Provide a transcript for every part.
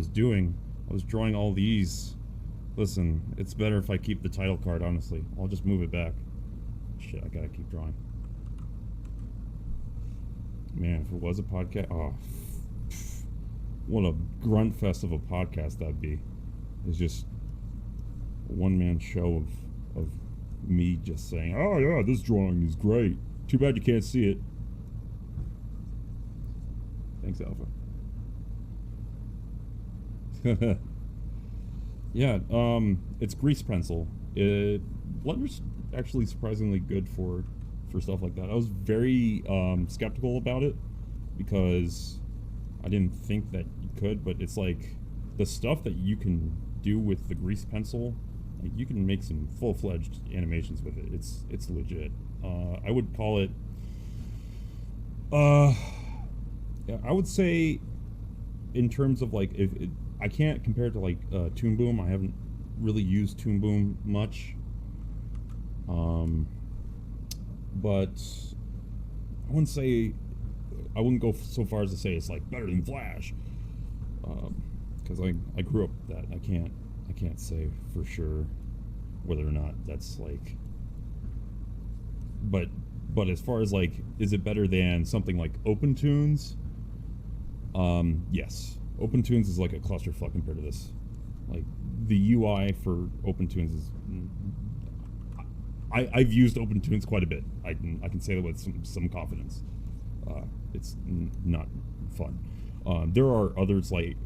I was drawing all these. Listen, it's better if I keep the title card, honestly. I'll just move it back. Shit, I gotta keep drawing. Man, if it was a podcast, oh, what a grunt fest of a podcast that'd be. It's just a one-man show of me just saying, oh yeah, this drawing is great. Too bad you can't see it. Thanks, Alpha. Yeah, it's grease pencil. Blender's actually surprisingly good for stuff like that. I was very skeptical about it because I didn't think that you could, but it's like the stuff that you can do with the grease pencil, like you can make some full-fledged animations with it. It's legit. I would call it yeah, I would say in terms of like I can't compare it to like Toon Boom. I haven't really used Toon Boom much. But I wouldn't say, I wouldn't go so far as to say it's like better than Flash, because I grew up with that. I can't say for sure whether or not that's like, but as far as like, is it better than something like OpenToons? Yes, OpenToons is like a clusterfuck compared to this. Like the UI for OpenToons is. I've used OpenToons quite a bit. I can say that with some confidence. It's not fun. There are others like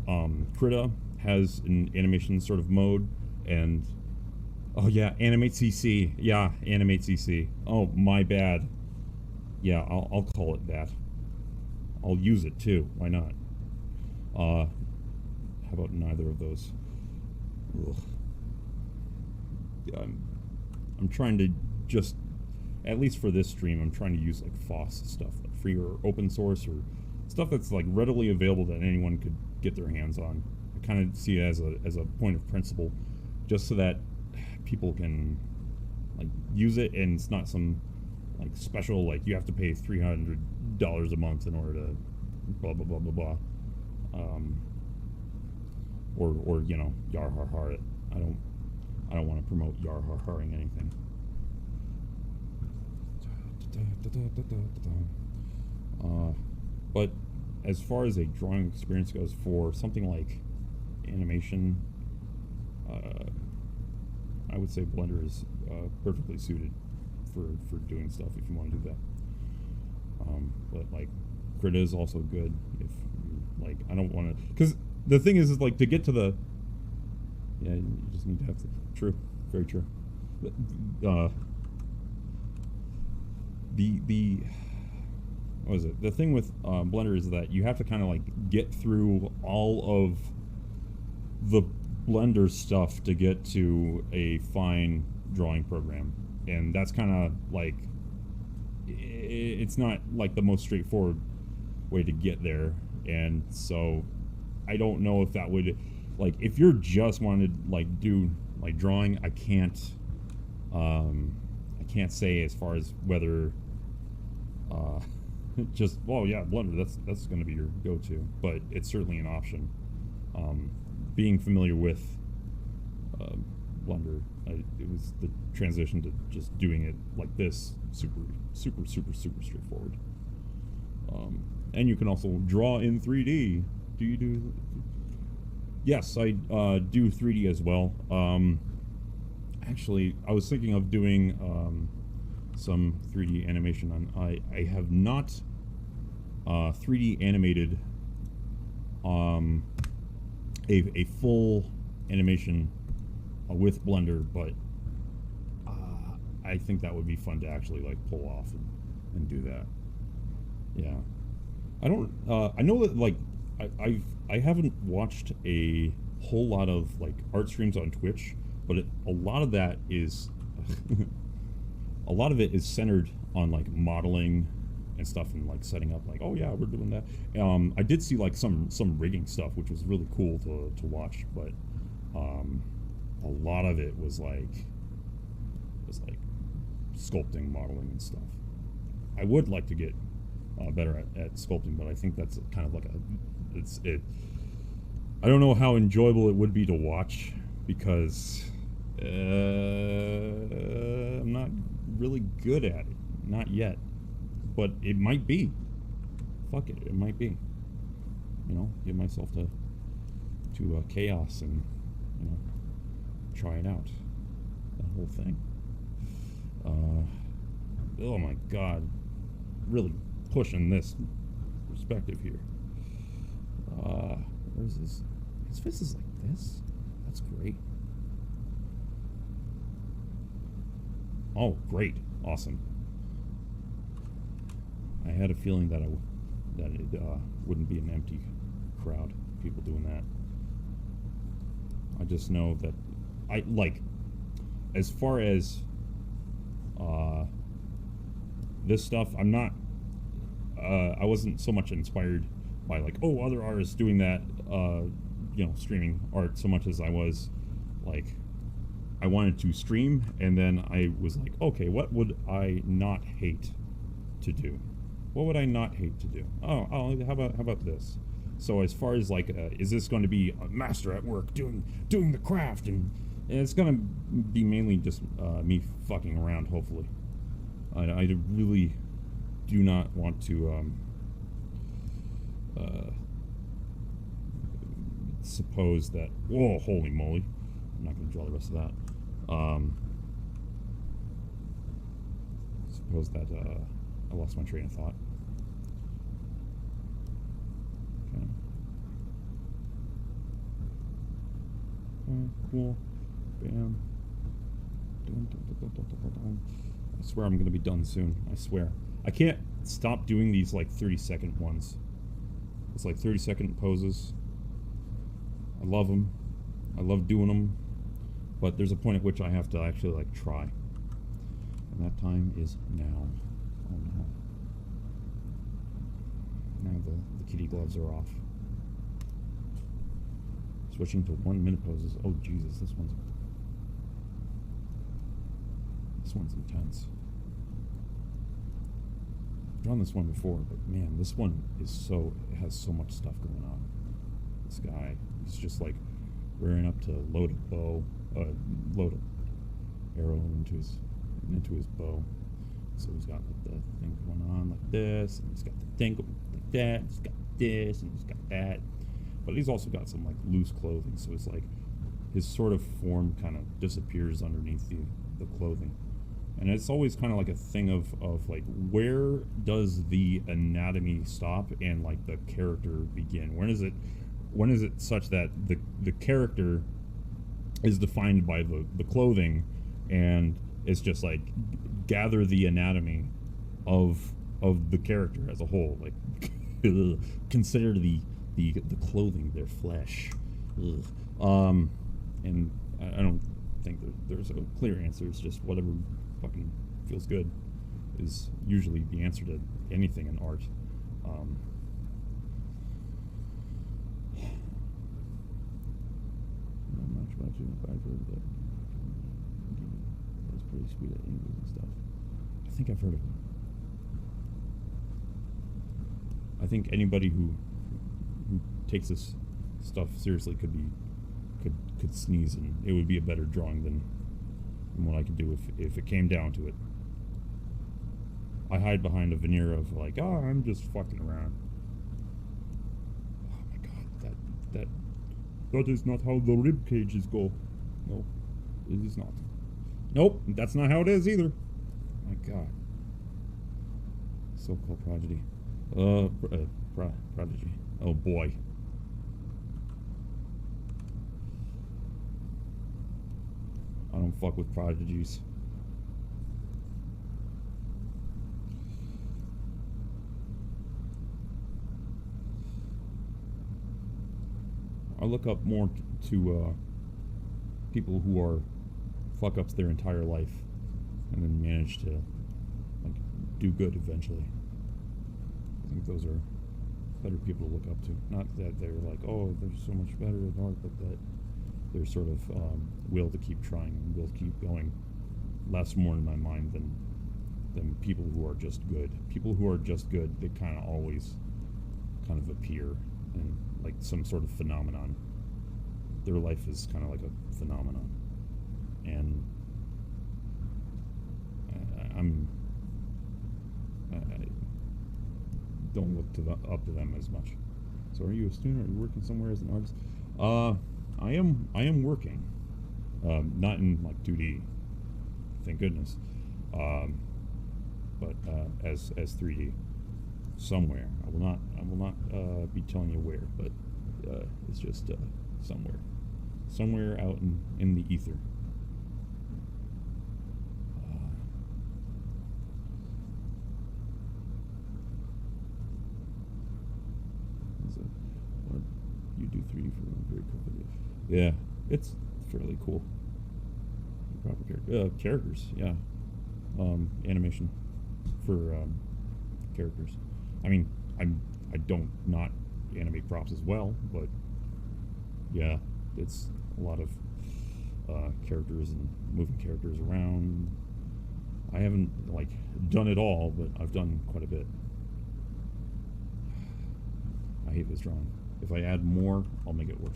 Krita has an animation sort of mode, and oh yeah, Animate CC. Yeah, Animate CC. Oh, my bad. Yeah, I'll call it that. I'll use it too. Why not? How about neither of those? Ugh. I'm trying to just, at least for this stream, I'm trying to use like FOSS stuff, like free or open source or stuff that's like readily available that anyone could get their hands on. I kind of see it as a point of principle, just so that people can like use it, and it's not some like special like you have to pay $300 a month in order to blah blah blah blah blah. Or you know, yar har har it. I don't want to promote yar har haring anything. But as far as a drawing experience goes, for something like animation, I would say Blender is perfectly suited for doing stuff if you want to do that. But like Krita is also good if you like. I don't want to, because the thing is like to get to the, yeah, you just need to have to. True, very true. The what is it? The thing with Blender is that you have to kind of like get through all of the Blender stuff to get to a fine drawing program, and that's kind of like it's not like the most straightforward way to get there. And so I don't know if that would, like, if you're just wanting to like do like drawing, I can't say as far as whether just, well, yeah, Blender, that's going to be your go-to, but it's certainly an option. Being familiar with Blender, it was the transition to just doing it like this, super straightforward. And you can also draw in 3D. Do you do? Yes, I do 3D as well. Actually, I was thinking of doing some 3D animation on. I have not 3D animated a full animation with Blender, but I think that would be fun to actually like pull off and do that. Yeah, I don't. I know that like I haven't watched a whole lot of like art streams on Twitch, but a lot of that is a lot of it is centered on like modeling and stuff, and like setting up like, oh yeah, we're doing that. I did see like some rigging stuff, which was really cool to watch, but a lot of it was like sculpting, modeling, and stuff. I would like to get better at sculpting, but I think that's kind of like I don't know how enjoyable it would be to watch, because I'm not really good at it. Not yet. But it might be. Fuck it, it might be. You know, give myself to chaos and, you know, try it out. That whole thing. Oh my god. Really pushing this perspective here. Where's this? His fist is like this? That's great. Oh, great. Awesome. I had a feeling that it wouldn't be an empty crowd, people doing that. I just know that I like, as far as this stuff, I'm not I wasn't so much inspired by like, oh, other artists doing that, you know, streaming art, so much as I was like, I wanted to stream, and then I was like, okay, what would I not hate to do? What would I not hate to do? Oh, how about this? So as far as like, is this going to be a master at work doing the craft, and it's going to be mainly just me fucking around, hopefully. I really do not want to suppose that, whoa, holy moly, I'm not going to draw the rest of that. Suppose that I lost my train of thought. Okay. Cool. Bam. I swear I'm gonna be done soon. I swear. I can't stop doing these like 30-second ones. It's like 30-second poses. I love them. I love doing them. But there's a point at which I have to actually like try. And that time is now. Oh no. Now the kitty gloves are off. Switching to 1 minute poses. Oh Jesus, this one's intense. I've drawn this one before, but man, this one is it has so much stuff going on. This guy, he's just like rearing up to load a arrow into his bow. So he's got like the thing going on like this, and he's got the thing going like that, and he's got this, and he's got that. But he's also got some like loose clothing, so it's like his sort of form kind of disappears underneath the clothing. And it's always kind of like a thing of like, where does the anatomy stop and like the character begin? When is it such that the character is defined by the clothing, and it's just like gather the anatomy of the character as a whole, like consider the clothing their flesh. And I don't think there's a clear answer. It's just whatever fucking feels good is usually the answer to anything in art. Not much about you, but I've heard that. That's pretty sweet at angles and stuff. I think I've heard of it. I think anybody who takes this stuff seriously could sneeze, and it would be a better drawing than what I could do if it came down to it. I hide behind a veneer of like, oh, I'm just fucking around. Oh my god, that is not how the rib cages go. No, it is not. Nope, that's not how it is either. My god. So-called prodigy. Prodigy. Oh boy. I don't fuck with prodigies. I look up more to people who are fuck-ups their entire life and then manage to like do good eventually. I think those are better people to look up to. Not that they're like, oh, they're so much better at art, but that their sort of will to keep trying and will to keep going lasts more in my mind than people who are just good. People who are just good, they kind of always kind of appear in like some sort of phenomenon. their life is kind of like a phenomenon, and I don't look up to them as much. So, are you a student? Are you working somewhere as an artist? I am working, not in like 2D, thank goodness, but as 3D somewhere. I will not be telling you where, but it's just somewhere out in the ether. What you do 3D for a very cool video. Yeah, it's fairly cool. Proper characters, yeah. Animation for characters. I mean, I don't not animate props as well, but yeah, it's a lot of characters and moving characters around. I haven't like done it all, but I've done quite a bit. I hate this drawing. If I add more, I'll make it worse.